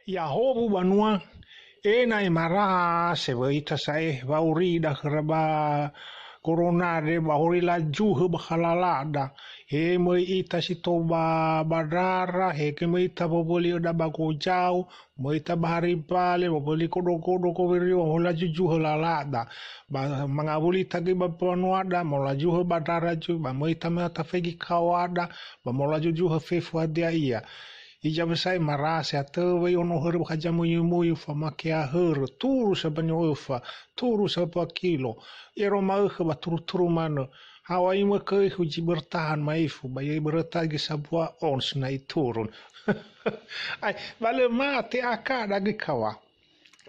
Yahobu banua ena imara se waita sae vaurida keraba corona de bahori la juhu bakhalalada he mo ita sitoba badara he ke mo ita boboli da bagojau mo ita bahari pale boboli kodo ko virio hola juhu lalada ba mangabuli tagi ba ponuada mo la juhu badara ju ba mo ita mata fegi kawada ba mo la juhu fefu dia ia ija besai marase atau vai ono hero haja muyu fa makia hero turu sa banyo fa turu sa pa kilo ero mau ba turu mano hawai mo ke huji bertahan maifu bai bertagi sabua ons na iturun ai vale mate aka dagi kawa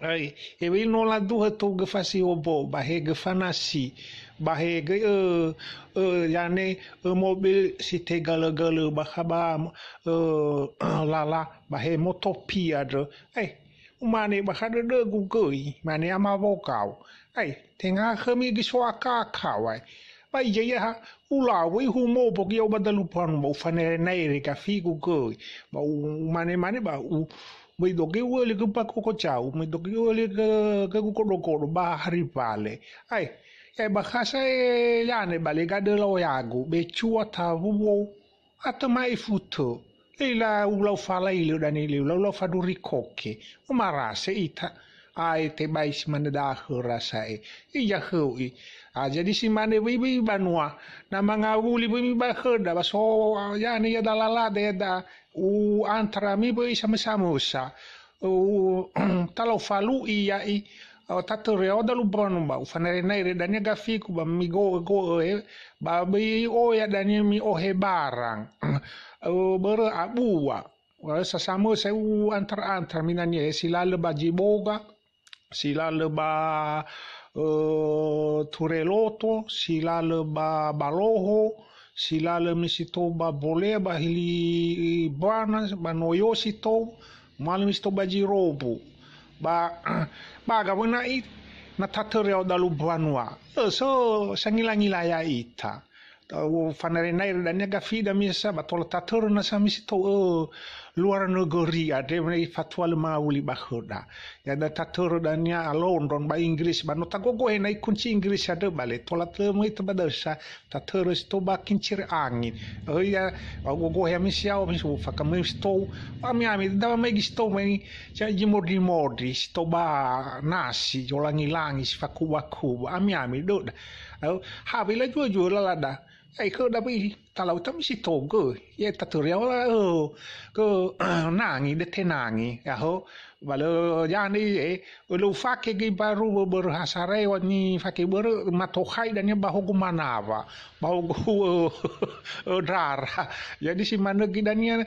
ai e vil no la duha to ge fasi obo ba he ge fanasi ba he ge yane mobil si te gala ba khaba lala ba he motopia de ai umane ba khade de gugoi mane ama vokau ai tenga khami ge swaka kawai ba je ha ula wi hu mo bo ge obadalu pan mo fane nei ka figu goi ba mane ba mai doge wole ke pa ko chau mai doge wole ke ko ba hari vale ai ba khasa ya ne bale ga de lo yago be chua ta wo ata mai futo ila ulo fala ile dani lo fa du rikoke umara se ita ai te bai si mane da khura sai ya hui jadi si mane wi banua na manga wuli wi ba khada ba so ya ne ya dalala de da u antara mi boi sama-sama usa u talo falu iya i tato reo da lubron ba u fanere nei dania gafiku ba mi go ba bi o ya dania mi o he barang bere abua sasama se u antar minanie silale ba jiboga silale ba tureloto silale ba baloho silale misito ba bole ba hili bana ba noyo sito malam sito ba jirobu ba ga wana it na tatere dalu banwa so sangila ya ita o fanare nair dan ga fida misa ba tol tatere na sami sito luar negeri ada mai fatwa mauli ba khoda ya da tatere dan ya alon don ba Inggris ba no tagogo nai kunci Inggris ada bale tolat mai tabadasa tatere sto ba kincir angin ya gogo ya misia o misu fakam sto ami da mai sto mai ja jimodi sto ba nasi jolangi faku ami do ha bila juo la ai ko da bi talau tam si togo ye tatorial la ko nangi de tenangi ya ho valo yani lo fake gi baru berhasare wani fake ber matokhai dan ya bahu manava bahu dara jadi si mana gi dan ya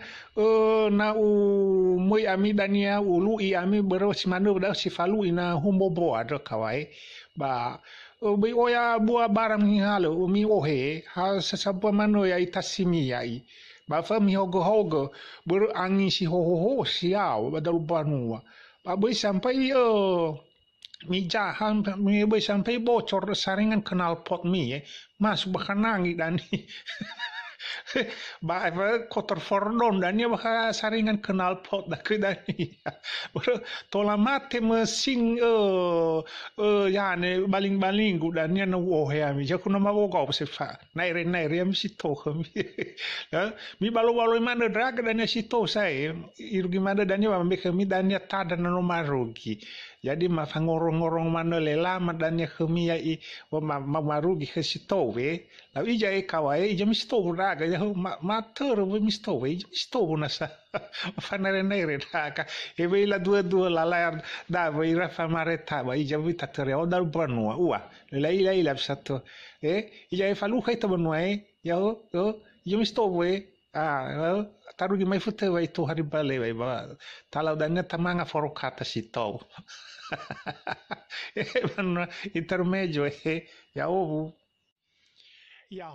na u moi ami dan ya ulu i ami ber si mana da si falu ina humbobo ada kawai ba bi oya bua barang ni halo mi ohe ha sasapa mano ya itasimi ai ba fa mi hogo ber angin si ho siau badal banua ba bi sampai mi jahan mi bi sampai bocor saringan kenal pot mi mas bakanangi dan ba kotor fordon dan ya baka saringan kenal pot da ke dan tola mate mesin ya ne baling dan ya no wo ya mi ja kuno ma wo ko se fa nai re mi si to mi balo mana drag dan ya si to sai iru gimana dan ya mi dan ya tada no marugi jadi ma ngorong mana lela dan ya kemi ya i marugi ke si to we la ija e kawai ija mi sto raga ya ma tero mi sto na sa fanere nere daga e ve la due la da ve rafa mareta ba ija vita tere o dal banua lei la sato ija e falu kaita banua yo mi sto we tarugi mai fute vai to hari bale vai ba talau dannya tamanga forokata si to intermedio ya